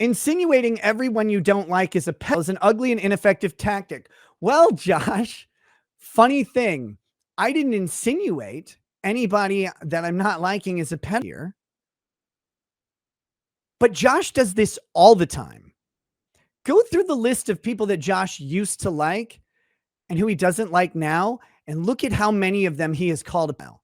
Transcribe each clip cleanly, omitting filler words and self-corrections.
Insinuating everyone you don't like is an ugly and ineffective tactic. Well, Josh, funny thing, I didn't insinuate anybody that I'm not liking is a pet here. But Josh does this all the time. Go through the list of people that Josh used to like and who he doesn't like now, and look at how many of them he has called a pal.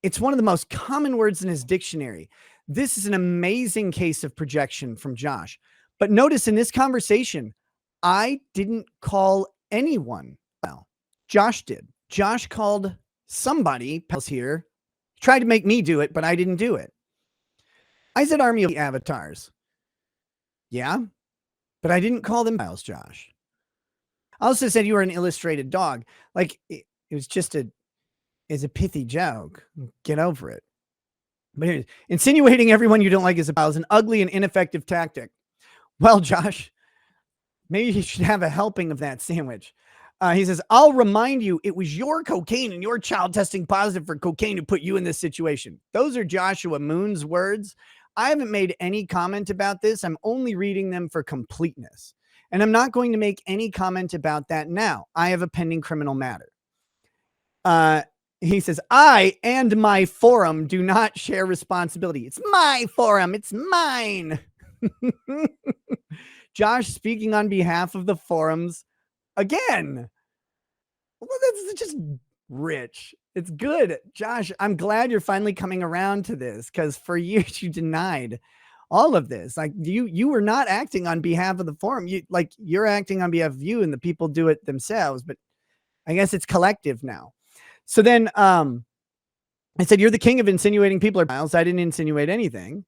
It's one of the most common words in his dictionary. This is an amazing case of projection from Josh. But notice in this conversation, I didn't call anyone pal. Josh did. Josh called somebody pals here, tried to make me do it, but I didn't do it. I said army of avatars. Yeah, but I didn't call them pals, Josh. I also said you were an illustrated dog. Like, it was just a pithy joke. Get over it. But here, insinuating everyone you don't like is an ugly and ineffective tactic. Well, Josh, maybe you should have a helping of that sandwich. He says, I'll remind you, it was your cocaine and your child testing positive for cocaine who put you in this situation. Those are Joshua Moon's words. I haven't made any comment about this. I'm only reading them for completeness. And I'm not going to make any comment about that now. I have a pending criminal matter. He says, I and my forum do not share responsibility. It's my forum. It's mine. Josh speaking on behalf of the forums again. Well, that's just rich. It's good. Josh, I'm glad you're finally coming around to this, because for years you denied all of this. Like, you were not acting on behalf of the forum. You're acting on behalf of you, and the people do it themselves, but I guess it's collective now. So then I said, you're the king of insinuating people are pals. I didn't insinuate anything.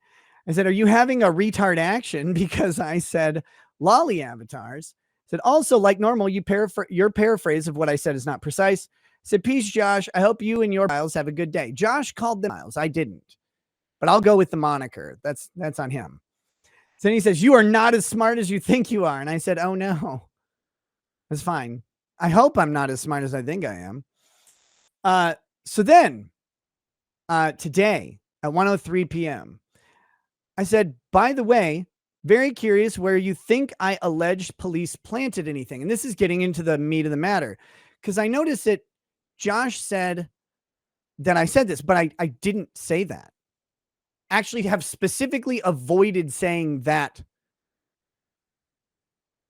I said, are you having a retard action? Because I said lolly avatars. I said, also, like normal, your paraphrase of what I said is not precise. I said, peace, Josh. I hope you and your pals have a good day. Josh called them pals. I didn't. But I'll go with the moniker. That's on him. So then he says, you are not as smart as you think you are. And I said, oh, no. That's fine. I hope I'm not as smart as I think I am. So then today at 1:03 p.m., I said, by the way, very curious where you think I alleged police planted anything. And this is getting into the meat of the matter, because I noticed that Josh said that I said this, but I didn't say that. Actually have specifically avoided saying that.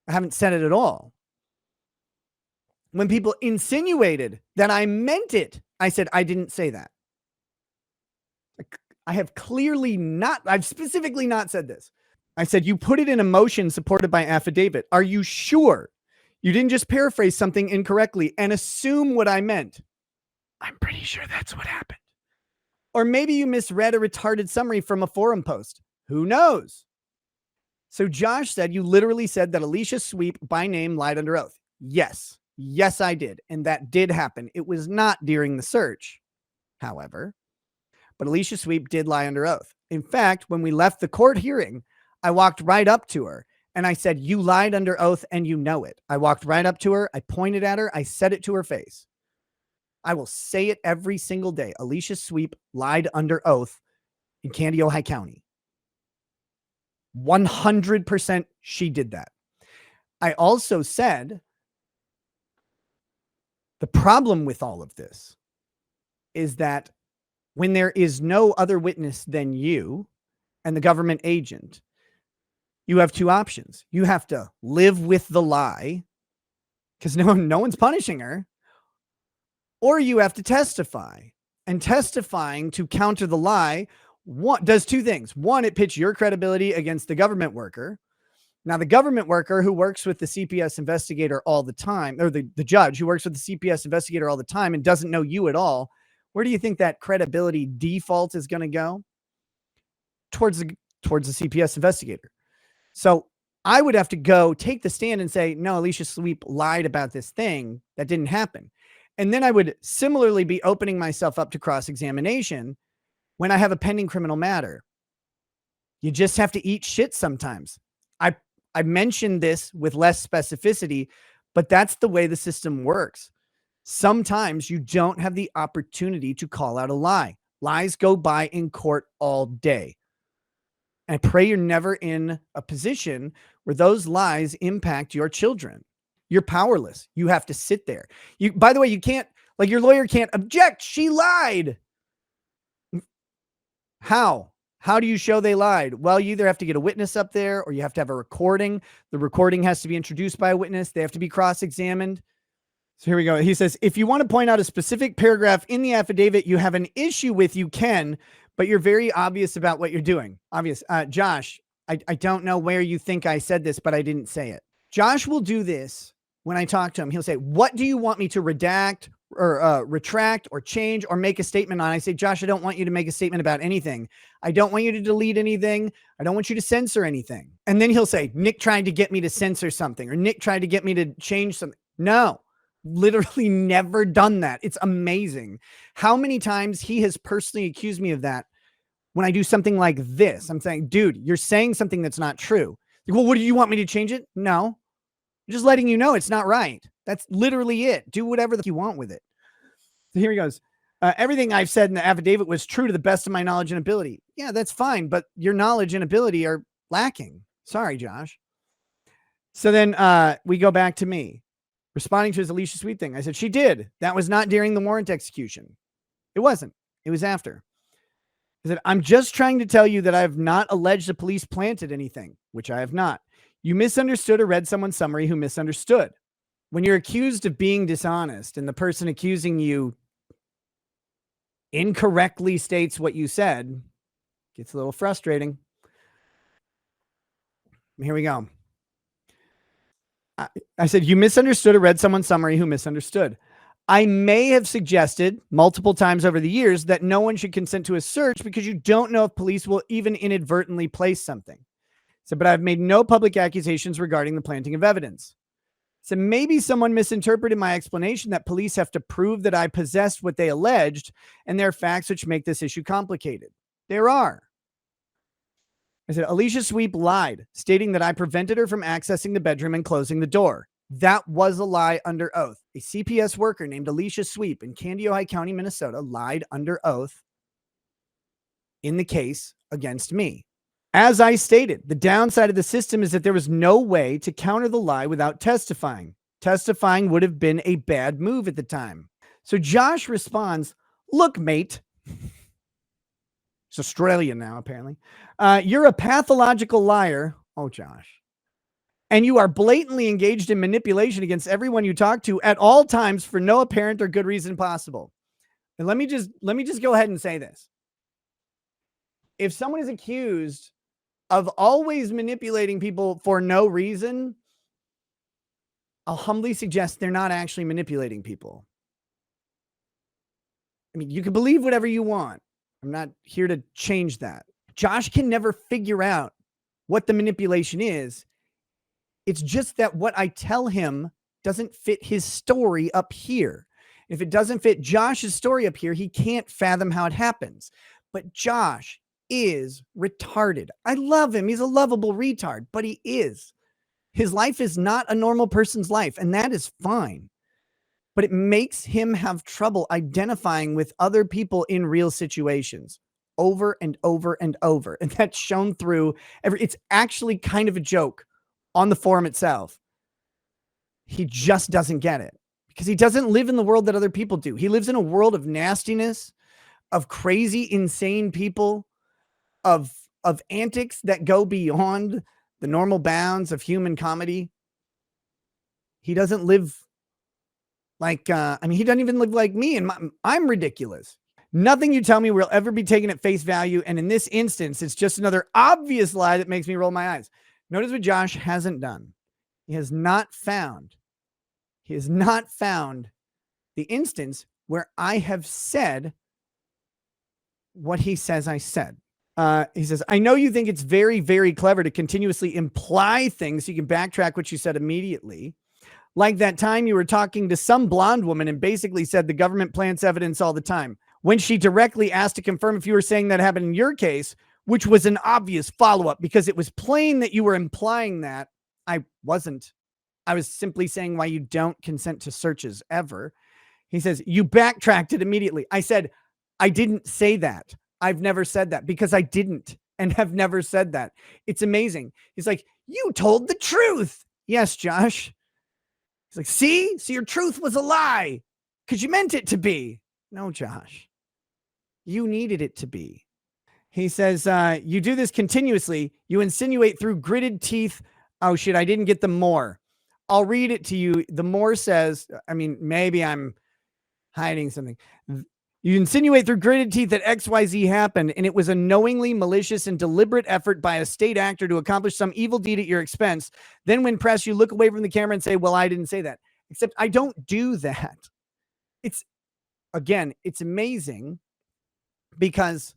I haven't said it at all. When people insinuated that I meant it, I said, I didn't say that. I have clearly not, I've specifically not said this. I said, you put it in a motion supported by affidavit. Are you sure you didn't just paraphrase something incorrectly and assume what I meant? I'm pretty sure that's what happened. Or maybe you misread a retarded summary from a forum post. Who knows? So Josh said, you literally said that Alicia Sweep by name lied under oath. Yes. Yes, I did. And that did happen. It was not during the search, however, but Alicia Sweep did lie under oath. In fact, when we left the court hearing, I walked right up to her and I said, you lied under oath and you know it. I walked right up to her. I pointed at her. I said it to her face. I will say it every single day. Alicia Sweep lied under oath in Candy, Ojai County. 100% she did that. I also said, the problem with all of this is that when there is no other witness than you and the government agent, you have two options. You have to live with the lie because no one's punishing her, or you have to testify. And testifying to counter the lie does two things. One, it pits your credibility against the government worker. Now, the government worker who works with the CPS investigator all the time, or the judge who works with the CPS investigator all the time and doesn't know you at all, where do you think that credibility default is going to go? Towards the CPS investigator. So I would have to go take the stand and say, no, Alicia Sweep lied about this thing. That didn't happen. And then I would similarly be opening myself up to cross-examination when I have a pending criminal matter. You just have to eat shit sometimes. I mentioned this with less specificity, but that's the way the system works. Sometimes you don't have the opportunity to call out a lie. Lies go by in court all day. And I pray you're never in a position where those lies impact your children. You're powerless. You have to sit there. By the way, you can't, like, your lawyer can't object. She lied. How? How do you show they lied? Well, you either have to get a witness up there or you have to have a recording. The recording has to be introduced by a witness. They have to be cross-examined. So here we go. He says, if you want to point out a specific paragraph in the affidavit you have an issue with, you can, but you're very obvious about what you're doing. Obvious. Josh, I don't know where you think I said this, but I didn't say it. Josh will do this when I talk to him. He'll say, what do you want me to redact or retract or change or make a statement on? I say, Josh, I don't want you to make a statement about anything. I don't want you to delete anything. I don't want you to censor anything. And then he'll say, Nick tried to get me to censor something, or Nick tried to get me to change something. No, literally never done that. It's amazing how many times he has personally accused me of that when I do something like this. I'm saying, dude, you're saying something that's not true. Like, well, what do you want me to change it? No, I'm just letting you know it's not right. That's literally it. Do whatever you want with it. So here he goes. Everything I've said in the affidavit was true to the best of my knowledge and ability. Yeah, that's fine, but your knowledge and ability are lacking. Sorry, Josh. So then we go back to me responding to his Alicia Sweet thing. I said, she did. That was not during the warrant execution. It wasn't. It was after. I said, I'm just trying to tell you that I have not alleged the police planted anything, which I have not. You misunderstood or read someone's summary who misunderstood. When you're accused of being dishonest and the person accusing you incorrectly states what you said, gets a little frustrating. Here we go. I said, you misunderstood or read someone's summary who misunderstood. I may have suggested multiple times over the years that no one should consent to a search because you don't know if police will even inadvertently place something. So, but I've made no public accusations regarding the planting of evidence. So maybe someone misinterpreted my explanation that police have to prove that I possessed what they alleged, and there are facts which make this issue complicated. There are. I said, Alicia Sweep lied, stating that I prevented her from accessing the bedroom and closing the door. That was a lie under oath. A CPS worker named Alicia Sweep in Candy, Ojai County, Minnesota, lied under oath in the case against me. As I stated, the downside of the system is that there was no way to counter the lie without testifying. Testifying would have been a bad move at the time. So Josh responds, look, mate. It's Australian now, apparently. You're a pathological liar. Oh, Josh. And you are blatantly engaged in manipulation against everyone you talk to at all times for no apparent or good reason possible. And let me just go ahead and say this. If someone is accused of always manipulating people for no reason, I'll humbly suggest they're not actually manipulating people. I mean, you can believe whatever you want. I'm not here to change that. Josh can never figure out what the manipulation is. It's just that what I tell him doesn't fit his story up here. If it doesn't fit Josh's story up here, he can't fathom how it happens. But Josh is retarded. I love him. He's a lovable retard, but he is. His life is not a normal person's life, and that is fine. But it makes him have trouble identifying with other people in real situations over and over and over. And that's shown through it's actually kind of a joke on the forum itself. He just doesn't get it because he doesn't live in the world that other people do. He lives in a world of nastiness, of crazy, insane people, of antics that go beyond the normal bounds of human comedy. He doesn't live like, he doesn't even live like me, and I'm ridiculous. Nothing you tell me will ever be taken at face value. And in this instance, it's just another obvious lie that makes me roll my eyes. Notice what Josh hasn't done. He has not found the instance where I have said what he says I said. He says, I know you think it's very, very clever to continuously imply things so you can backtrack what you said immediately. Like that time you were talking to some blonde woman and basically said the government plants evidence all the time, when she directly asked to confirm if you were saying that happened in your case, which was an obvious follow-up because it was plain that you were implying that. I wasn't. I was simply saying why you don't consent to searches ever. He says, you backtracked it immediately. I said, I didn't say that. I've never said that because I didn't. and have never said that. It's amazing. He's like, you told the truth. Yes, Josh. He's like, see, your truth was a lie because you meant it to be. No, Josh, you needed it to be. He says, you do this continuously. You insinuate through gritted teeth. Oh, shit, I didn't get the more. I'll read it to you. The more says, I mean, maybe I'm hiding something. You insinuate through gritted teeth that XYZ happened, and it was a knowingly malicious and deliberate effort by a state actor to accomplish some evil deed at your expense. Then when pressed, you look away from the camera and say, well, I didn't say that. Except I don't do that. It's amazing because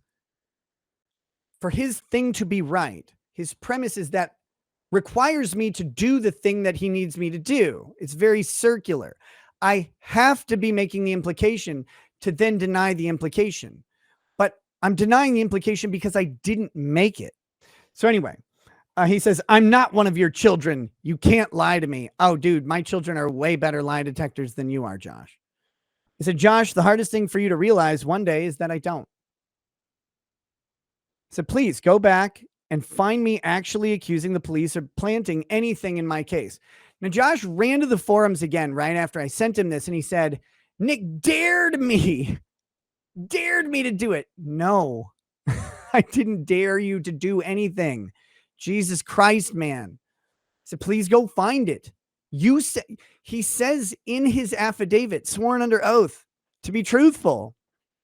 for his thing to be right, his premise is that requires me to do the thing that he needs me to do. It's very circular. I have to be making the implication to then deny the implication. But I'm denying the implication because I didn't make it. So anyway, he says, I'm not one of your children. You can't lie to me. Oh, dude, my children are way better lie detectors than you are, Josh. He said, Josh, the hardest thing for you to realize one day is that I don't. So please go back and find me actually accusing the police of planting anything in my case. Now, Josh ran to the forums again right after I sent him this, and he said, Nick dared me to do it. No, I didn't dare you to do anything. Jesus Christ, man. So please go find it. He says in his affidavit, sworn under oath to be truthful,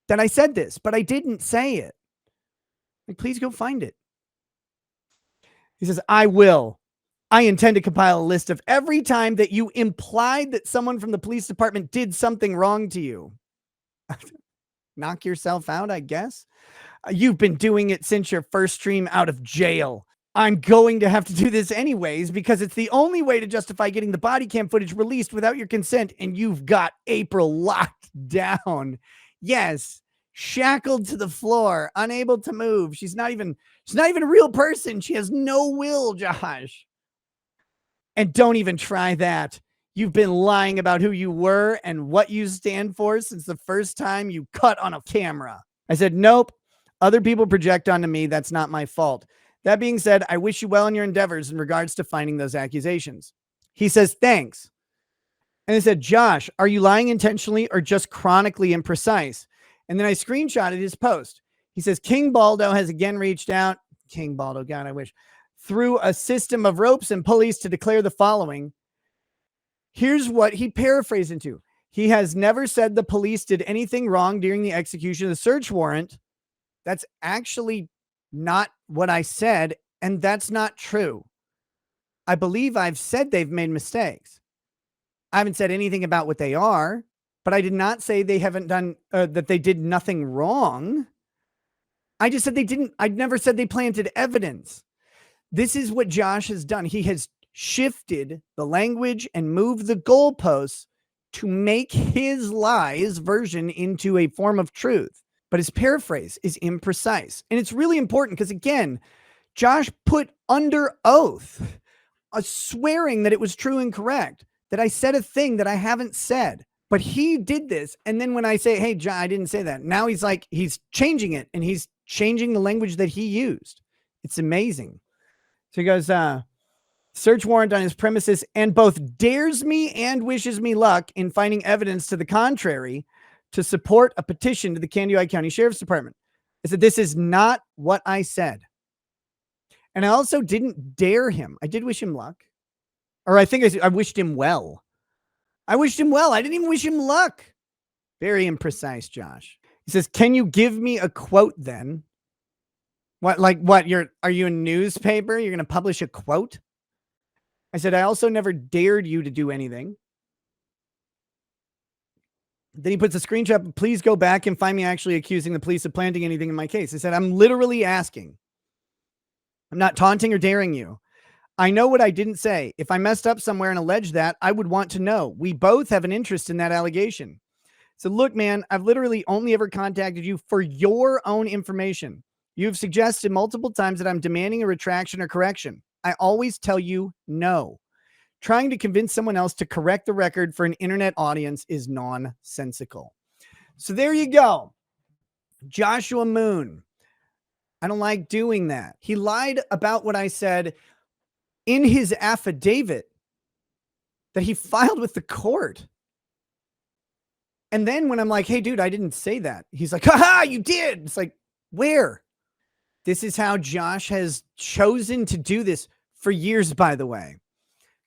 that I said this, but I didn't say it. Like, please go find it. He says, I will. I intend to compile a list of every time that you implied that someone from the police department did something wrong to you. Knock yourself out, I guess. You've been doing it since your first stream out of jail. I'm going to have to do this anyways because it's the only way to justify getting the body cam footage released without your consent, and you've got April locked down. Yes, shackled to the floor, unable to move. She's not even a real person. She has no will, Josh. And don't even try that. You've been lying about who you were and what you stand for since the first time you cut on a camera. I said, nope. Other people project onto me. That's not my fault. That being said, I wish you well in your endeavors in regards to finding those accusations. He says, thanks. And I said, Josh, are you lying intentionally or just chronically imprecise? And then I screenshotted his post. He says, King Baldo has again reached out. King Baldo, God, I wish. Through a system of ropes and pulleys to declare the following. Here's what he paraphrased into. He has never said the police did anything wrong during the execution of the search warrant. That's actually not what I said, and that's not true. I believe I've said they've made mistakes. I haven't said anything about what they are, but I did not say they haven't done, that they did nothing wrong. I just said they didn't. I'd never said they planted evidence. This is what Josh has done. He has shifted the language and moved the goalposts to make his lies version into a form of truth. But his paraphrase is imprecise. And it's really important because, again, Josh put under oath a swearing that it was true and correct, that I said a thing that I haven't said. But he did this. And then when I say, hey, John, I didn't say that. Now he's like, he's changing it, and he's changing the language that he used. It's amazing. So he goes, search warrant on his premises, and both dares me and wishes me luck in finding evidence to the contrary to support a petition to the Candioi County Sheriff's Department. I said, this is not what I said. And I also didn't dare him. I did wish him luck. Or I think I wished him well. I wished him well. I didn't even wish him luck. Very imprecise, Josh. He says, can you give me a quote then? What, like what? Are you a newspaper? You're going to publish a quote? I said, I also never dared you to do anything. Then he puts a screenshot. Please go back and find me actually accusing the police of planting anything in my case. I said, I'm literally asking. I'm not taunting or daring you. I know what I didn't say. If I messed up somewhere and alleged that, I would want to know. We both have an interest in that allegation. So look, man, I've literally only ever contacted you for your own information. You've suggested multiple times that I'm demanding a retraction or correction. I always tell you no. Trying to convince someone else to correct the record for an internet audience is nonsensical. So there you go. Joshua Moon. I don't like doing that. He lied about what I said in his affidavit that he filed with the court. And then when I'm like, hey, dude, I didn't say that. He's like, haha, you did. It's like, where? This is how Josh has chosen to do this for years, by the way.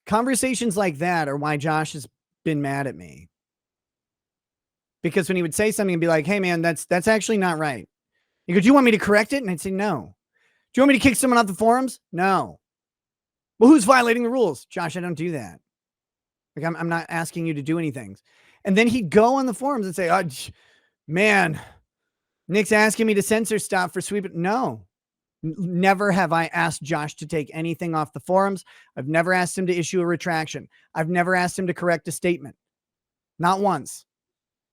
Conversations like that are why Josh has been mad at me. Because when he would say something and be like, hey, man, that's actually not right. He goes, do you want me to correct it? And I'd say, no. Do you want me to kick someone off the forums? No. Well, who's violating the rules? Josh, I don't do that. Like, I'm not asking you to do anything. And then he'd go on the forums and say, oh, man, Nick's asking me to censor stuff for sweep. No, never have I asked Josh to take anything off the forums. I've never asked him to issue a retraction. I've never asked him to correct a statement. Not once.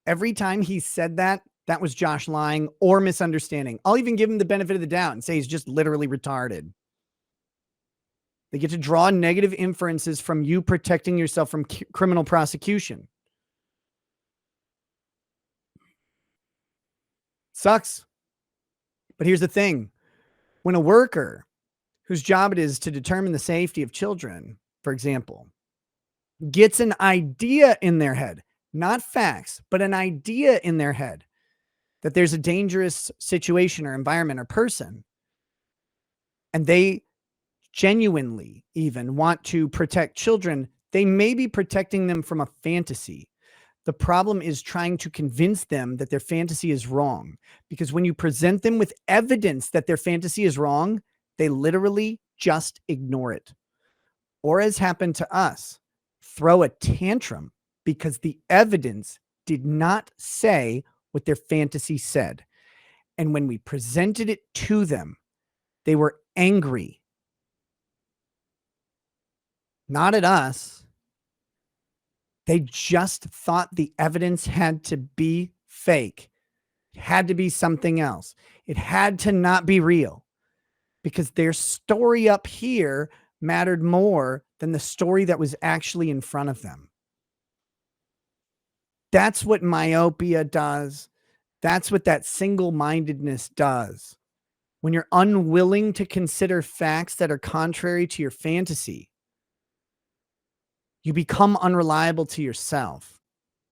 Every time he said that, that was Josh lying or misunderstanding. I'll even give him the benefit of the doubt and say he's just literally retarded. They get to draw negative inferences from you protecting yourself from criminal prosecution. Sucks. But here's the thing. When a worker whose job it is to determine the safety of children, for example, gets an idea in their head, not facts, but an idea in their head that there's a dangerous situation or environment or person, and they genuinely even want to protect children, they may be protecting them from a fantasy. The problem is trying to convince them that their fantasy is wrong, because when you present them with evidence that their fantasy is wrong, they literally just ignore it. Or, as happened to us, throw a tantrum because the evidence did not say what their fantasy said. And when we presented it to them, they were angry. Not at us. They just thought the evidence had to be fake. It had to be something else. It had to not be real, because their story up here mattered more than the story that was actually in front of them. That's what myopia does. That's what that single-mindedness does. When you're unwilling to consider facts that are contrary to your fantasy, you become unreliable to yourself.